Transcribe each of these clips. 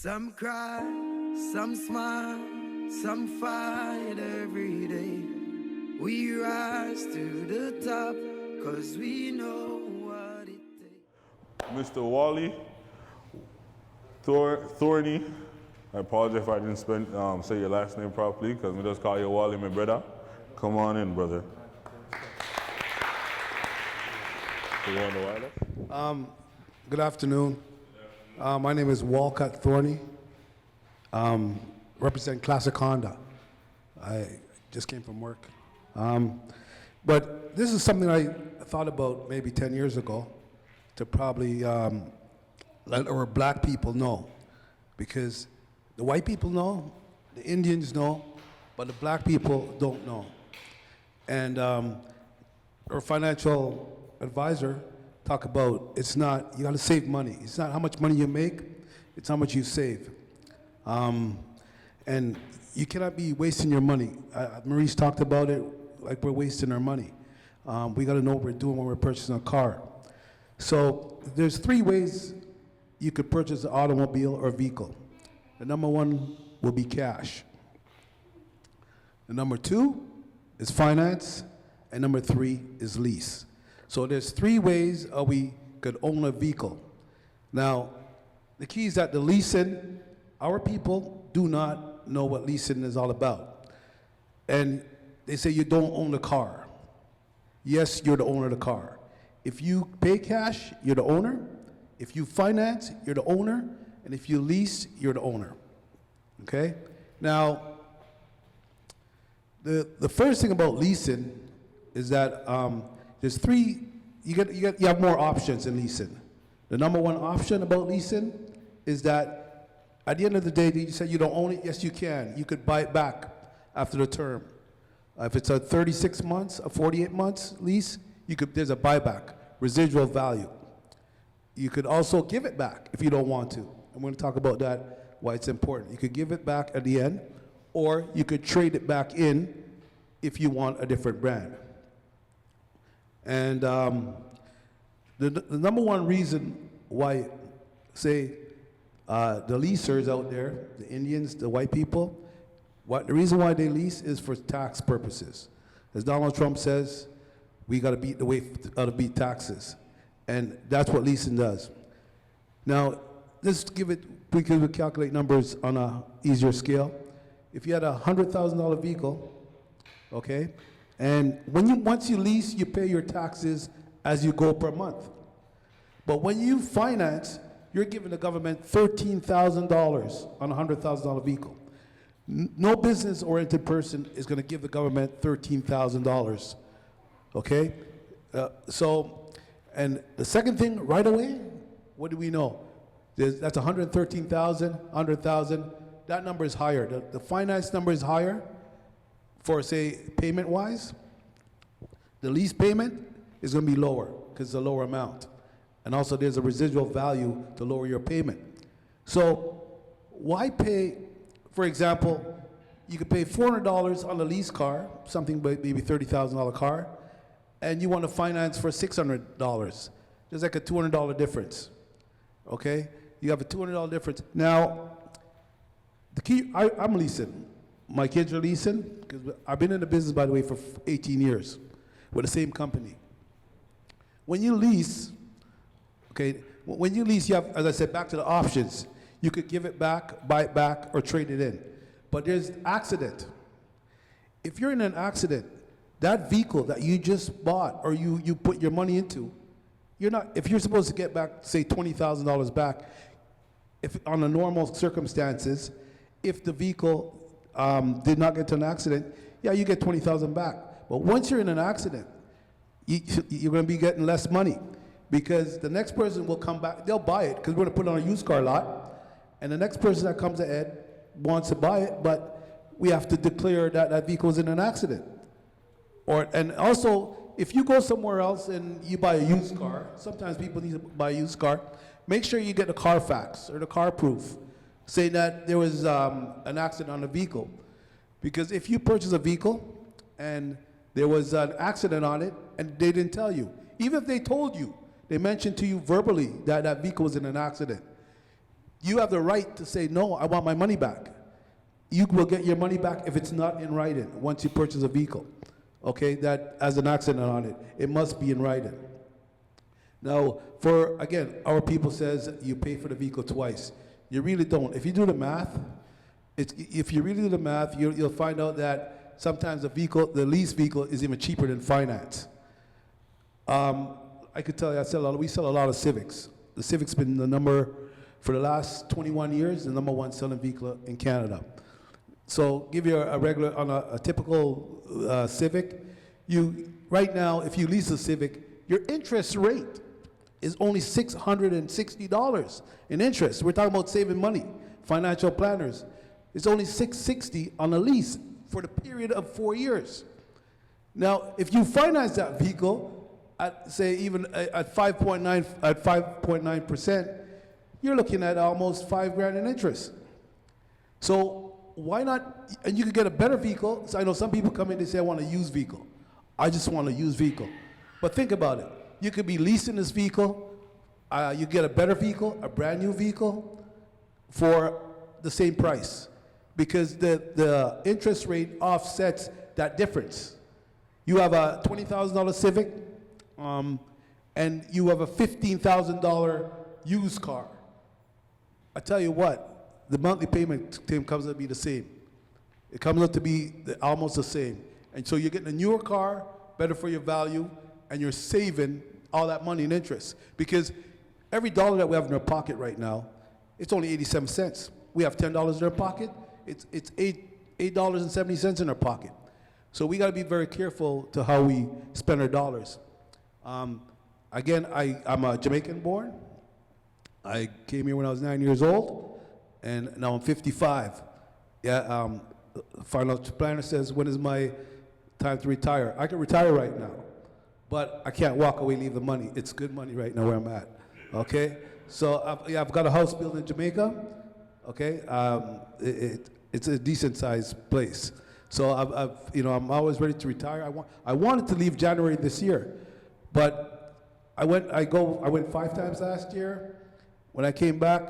Some cry, some smile, some fight every day. We rise to the top, cause we know what it takes. Mr. Wally, Thorney, I apologize if I didn't say your last name properly, because we just call you Wally, my brother. Come on in, brother. You want the wireless? Good afternoon. My name is Walcott Thorney. Represent Classic Honda. I just came from work. But this is something I thought about maybe 10 years ago to probably let our black people know. Because the white people know, the Indians know, but the black people don't know. And our financial advisor talk about it's not, you gotta save money. It's not how much money you make, it's how much you save. And you cannot be wasting your money. Maurice talked about it like we're wasting our money. We gotta know what we're doing when we're purchasing a car. So there's three ways you could purchase an automobile or vehicle. The number one will be cash. The number two is finance, and number three is lease. So there's three ways we could own a vehicle. Now, the key is that the leasing, our people do not know what leasing is all about. And they say you don't own the car. Yes, you're the owner of the car. If you pay cash, you're the owner. If you finance, you're the owner. And if you lease, you're the owner. Okay? Now, the first thing about leasing is that there's three, you have more options in leasing. The number one option about leasing is that at the end of the day, you said you don't own it. Yes, you can. You could buy it back after the term. If it's a 36 months, a 48 months lease, there's a buyback, residual value. You could also give it back if you don't want to. I'm going to talk about that, why it's important. You could give it back at the end, or you could trade it back in if you want a different brand. And the number one reason why, say, the leasers out there, the Indians, the white people, the reason why they lease is for tax purposes. As Donald Trump says, we got to beat the way out of beat taxes. And that's what leasing does. Now, let's give it, we could calculate numbers on an easier scale. If you had a $100,000 vehicle, okay, and once you lease, you pay your taxes as you go per month. But when you finance, you're giving the government $13,000 on a $100,000 vehicle. No business-oriented person is going to give the government $13,000. Okay? And the second thing, right away, what do we know? That's 113,000, 100,000. That number is higher. The finance number is higher for, say, payment-wise. The lease payment is going to be lower because it's a lower amount. And also there's a residual value to lower your payment. So why pay, for example, you could pay $400 on a lease car, something maybe $30,000 car, and you want to finance for $600. There's like a $200 difference, okay? You have a $200 difference. Now, the key, I'm leasing. My kids are leasing, because I've been in the business, by the way, for 18 years with the same company. When you lease, okay, when you lease, you have, as I said, back to the options. You could give it back, buy it back, or trade it in. But there's accident. If you're in an accident, that vehicle that you just bought or you put your money into, if you're supposed to get back, say, $20,000 back, if on the normal circumstances, if the vehicle did not get to an accident, yeah, you get $20,000 back. But once you're in an accident, you're going to be getting less money because the next person will come back. They'll buy it because we're going to put it on a used car lot, and the next person that comes ahead wants to buy it, but we have to declare that that vehicle is in an accident. And also, if you go somewhere else and you buy a used car, sometimes people need to buy a used car, make sure you get the Carfax or the car proof saying that there was an accident on the vehicle. Because if you purchase a vehicle and there was an accident on it and they didn't tell you, even if they told you, they mentioned to you verbally that that vehicle was in an accident, You have the right to say, no, I want my money back. You will get your money back if it's not in writing once you purchase a vehicle. Okay, that has an accident on it. It must be in writing. Now, again, our people says you pay for the vehicle twice. You really don't. If you do the math, if you really do the math, you'll find out that sometimes the lease vehicle is even cheaper than finance. I could tell you, we sell a lot of Civics. The Civic's been for the last 21 years, the #1 selling vehicle in Canada. So give you on a typical Civic, right now, if you lease a Civic, your interest rate is only $660 in interest. We're talking about saving money, financial planners. It's only $660 on a lease for the period of 4 years. Now, if you finance that vehicle at, say, even at 5.9%, you're looking at almost $5,000 in interest. So why not? And you can get a better vehicle. So I know some people come in and say, I want a used vehicle. I just want a used vehicle. But think about it. You could be leasing this vehicle. You get a better vehicle, a brand new vehicle, for the same price, because the interest rate offsets that difference. You have a $20,000 Civic, and you have a $15,000 used car. I tell you what, the monthly payment comes out to be the same. It comes out to be almost the same. And so you're getting a newer car, better for your value, and you're saving all that money in interest. Because every dollar that we have in our pocket right now, it's only 87 cents. We have $10 in our pocket, it's $8.70 in our pocket. So we got to be very careful to how we spend our dollars. Again, I'm a Jamaican born. I came here when I was 9 years old, and now I'm 55. Yeah, financial planner says, when is my time to retire? I can retire right now, but I can't walk away, leave the money. It's good money right now where I'm at, okay? So I've got a house built in Jamaica, okay? It's a decent sized place. So I'm always ready to retire. I wanted to leave January this year, but I went 5 times last year. When I came back,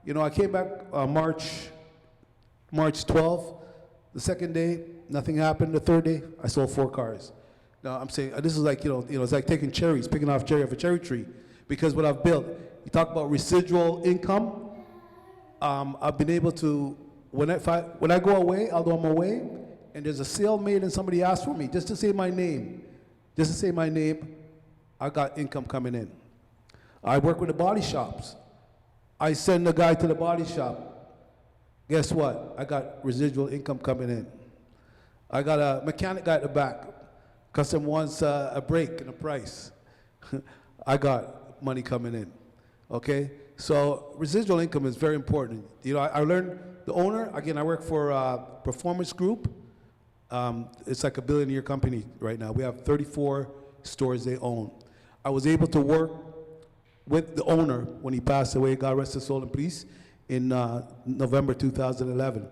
I came back March 12th. The second day, nothing happened. The third day, I sold 4 cars. Now I'm saying this is like it's like taking cherries, picking off cherry off a cherry tree, because what I've built. You talk about residual income. I've been able to when I go away, although I'm away, and there's a sale made and somebody asks for me just to say my name, I got income coming in. I work with the body shops. I send the guy to the body shop. Guess what? I got residual income coming in. I got a mechanic guy at the back. Customer wants a break and a price. I got money coming in. Okay? So residual income is very important. I learned the owner, again, I work for Performance Group. It's like a billion-year company right now. We have 34 stores they own. I was able to work with the owner when he passed away, God rest his soul in peace, in November 2011.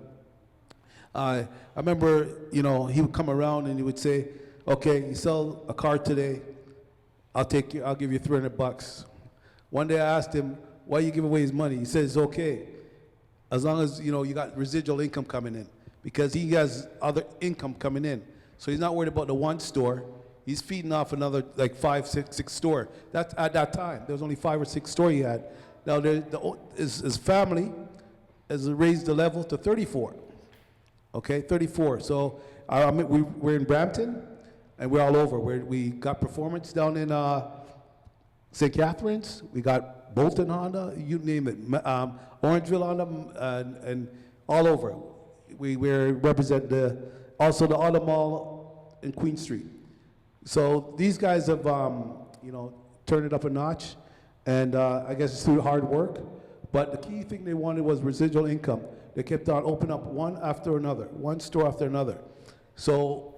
I remember, he would come around and he would say, okay, you sell a car today, I'll give you $300. One day I asked him, why you give away his money? He says, okay, as long as, you got residual income coming in, because he has other income coming in. So he's not worried about the one store. He's feeding off another, like 5, 6 store. That's at that time. There was only 5 or 6 store he had. Now his family has raised the level to 34. Okay, 34. So we're in Brampton, and we're all over. We got Performance down in St. Catharines. We got Bolton Honda, you name it. Orangeville Honda, and all over. We represent also the Auto Mall in Queen Street. So these guys have, turned it up a notch, and I guess it's through hard work. But the key thing they wanted was residual income. They kept on opening up one after another, one store after another. So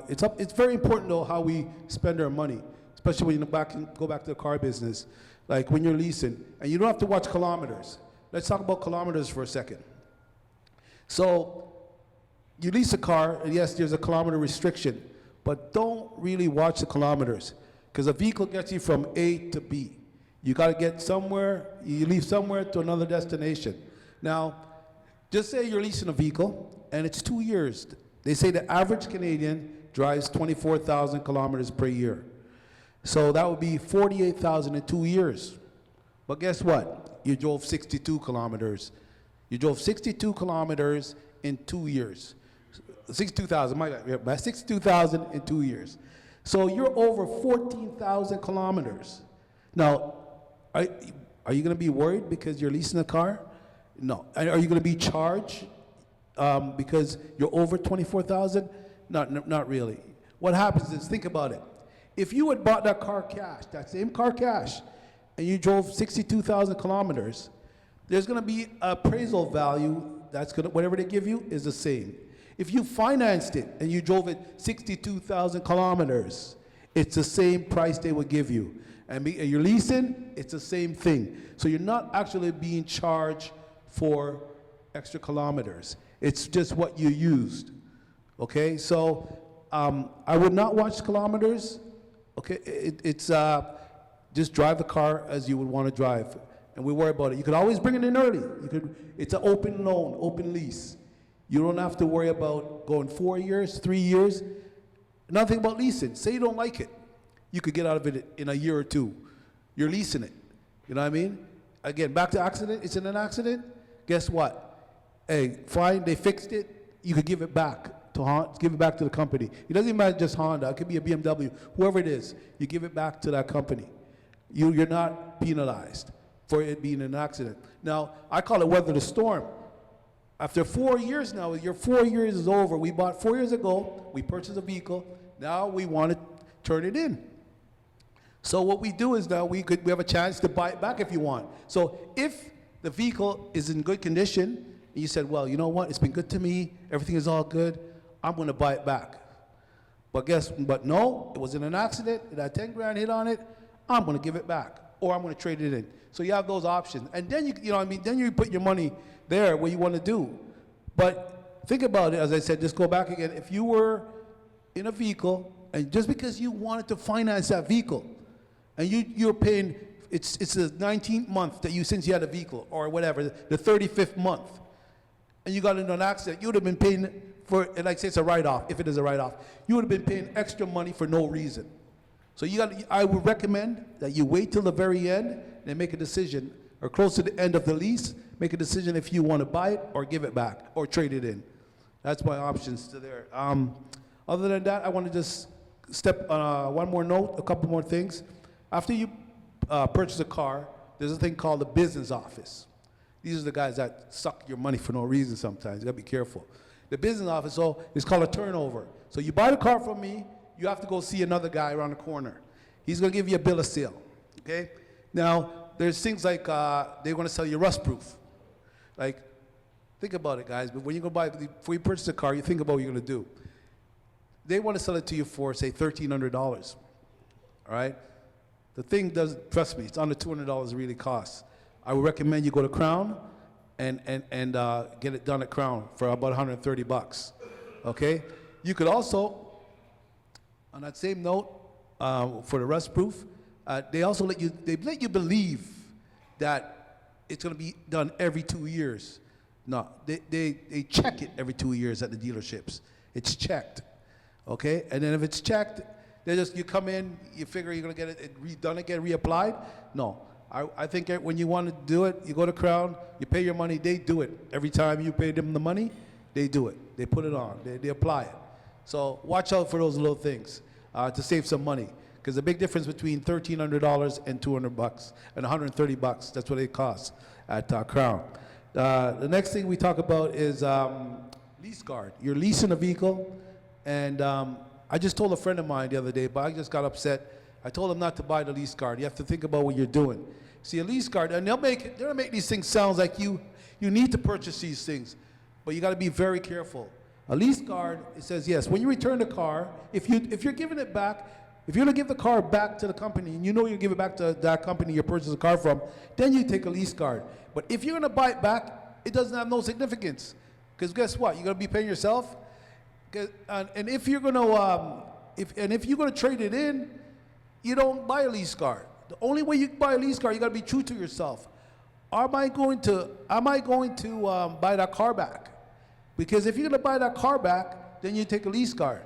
it's very important though how we spend our money, especially when you go back to the car business, like when you're leasing, and you don't have to watch kilometers. Let's talk about kilometers for a second. So you lease a car, and yes, there's a kilometer restriction. But don't really watch the kilometers, because a vehicle gets you from A to B. You got to get somewhere, you leave somewhere to another destination. Now, just say you're leasing a vehicle and it's 2 years. They say the average Canadian drives 24,000 kilometers per year. So that would be 48,000 in 2 years. But guess what? You drove 62 kilometers. You drove 62 kilometers in 2 years. 62,000, my bad, 62,000 in 2 years. So you're over 14,000 kilometers. Now, are you going to be worried because you're leasing a car? No. And are you going to be charged because you're over 24,000? Not really. What happens is, think about it. If you had bought that car cash, that same car cash, and you drove 62,000 kilometers, there's going to be appraisal value that's going to, whatever they give you is the same. If you financed it and you drove it 62,000 kilometers, it's the same price they would give you. And you're leasing, it's the same thing. So you're not actually being charged for extra kilometers. It's just what you used. Okay, so I would not watch kilometers. Okay, it's just drive the car as you would want to drive, and we worry about it. You could always bring it in early. It's an open loan, open lease. You don't have to worry about going 4 years, 3 years. Another thing about leasing, say you don't like it, you could get out of it in a year or two. You're leasing it. You know what I mean? Again, back to accident. It's in an accident. Guess what? Hey, fine, they fixed it. You could give it back to Honda, give it back to the company. It doesn't even matter just Honda. It could be a BMW, whoever it is. You give it back to that company. You're not penalized for it being an accident. Now, I call it weather the storm. After 4 years now, your 4 years is over. We bought 4 years ago. We purchased a vehicle. Now we want to turn it in. So what we do is now we have a chance to buy it back if you want. So if the vehicle is in good condition, and you said, well, you know what, it's been good to me, everything is all good, I'm going to buy it back. But no, it was in an accident, it had 10 grand hit on it, I'm going to give it back, or I'm going to trade it in. So you have those options. And then you know what I mean, then you put your money there where you want to do. But think about it, as I said, just go back again. If you were in a vehicle, and just because you wanted to finance that vehicle, and you're paying, it's the 19th month that since you had a vehicle, or whatever, the 35th month, and you got into an accident, you would have been paying for, and like say it's a write-off, if it is a write-off, you would have been paying extra money for no reason. So I would recommend that you wait till the very end and make a decision, or close to the end of the lease, make a decision if you want to buy it or give it back or trade it in. That's my options to there. Other than that, I want to just step on one more note, a couple more things. After you purchase a car, there's a thing called the business office. These are the guys that suck your money for no reason sometimes. You gotta be careful. The business office, so it's called a turnover. So you buy the car from me, you have to go see another guy around the corner. He's gonna give you a bill of sale, okay? Now, there's things like they're gonna sell you rust proof. Like, think about it, guys, but when you go before you purchase a car, you think about what you're gonna do. They wanna sell it to you for, say, $1,300, all right? The thing doesn't, trust me, it's under $200 it really costs. I would recommend you go to Crown and get it done at Crown for about 130 bucks, okay? You could also, on that same note, for the rust proof, they also let you believe that it's gonna be done every 2 years. No, they check it every 2 years at the dealerships. It's checked, okay? And then if it's checked, you come in, you figure you're gonna get it redone again, reapplied. No, I think when you want to do it, you go to Crown, you pay your money, they do it. Every time you pay them the money, they do it. They put it on, they apply it. So watch out for those little things to save some money. Because the big difference between $1,300 and 200 bucks and 130 bucks, that's what it costs at Crown. The next thing we talk about is lease guard. You're leasing a vehicle, and I just told a friend of mine the other day, but I just got upset. I told him not to buy the lease guard. You have to think about what you're doing. See, a lease guard, and they'll make these things sound like you need to purchase these things, but you got to be very careful. A lease guard, it says yes. When you return the car, if you're giving it back, if you're gonna give the car back to the company, and you know you give it back to that company you purchased the car from, then you take a lease guard. But if you're gonna buy it back, it doesn't have no significance, because guess what? You're gonna be paying yourself. And if you're gonna trade it in, you don't buy a lease guard. The only way you can buy a lease car, you gotta be true to yourself. Am I going to buy that car back? Because if you're gonna buy that car back, then you take a lease car.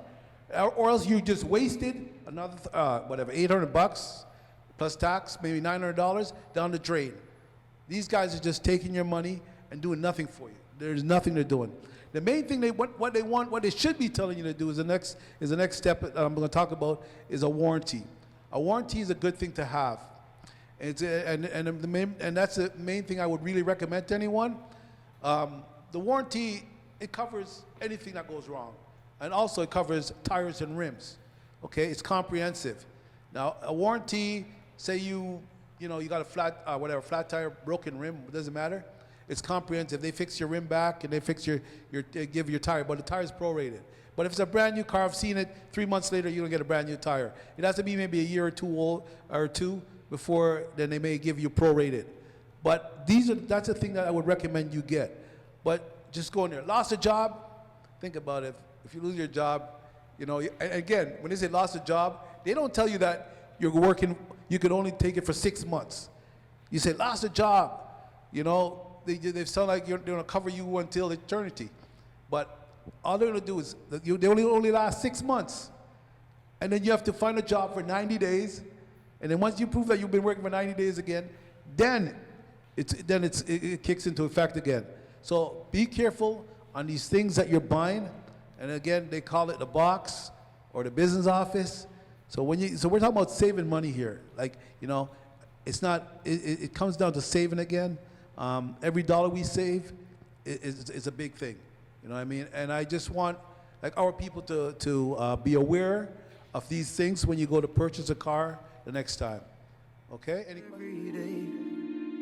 Or else you just wasted another, whatever, $800 plus tax, maybe $900 down the drain. These guys are just taking your money and doing nothing for you. There's nothing they're doing. The main thing what they should be telling you to do is the next step that I'm going to talk about is a warranty. A warranty is a good thing to have. And that's the main thing I would really recommend to anyone. The warranty, it covers anything that goes wrong. And also it covers tires and rims. Okay, it's comprehensive. Now, a warranty, say you got a flat tire, broken rim, it doesn't matter. It's comprehensive. They fix your rim back and they fix they give your tire, but the tire is prorated. But if it's a brand new car, I've seen it, 3 months later, you don't get a brand new tire. It has to be maybe a year or two old, or two, before then they may give you prorated. But that's the thing that I would recommend you get. But just go in there. Lost a job, think about it. If you lose your job, again, when they say lost a job, they don't tell you that you're working, you could only take it for 6 months. You say, lost a job, they sound like they're going to cover you until eternity. But all they're going to do is, they only last 6 months. And then you have to find a job for 90 days. And then once you prove that you've been working for 90 days again, then it kicks into effect again. So be careful on these things that you're buying. And again, they call it the box or the business office. So we're talking about saving money here. Like, it's not, it comes down to saving again. Every dollar we save is a big thing. You know what I mean? And I just want our people to be aware of these things when you go to purchase a car the next time. Okay? Every day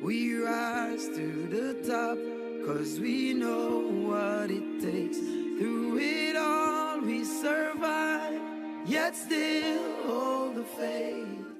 we rise to the top, 'cause we know what it takes. Through it all we survive, yet still hold the faith.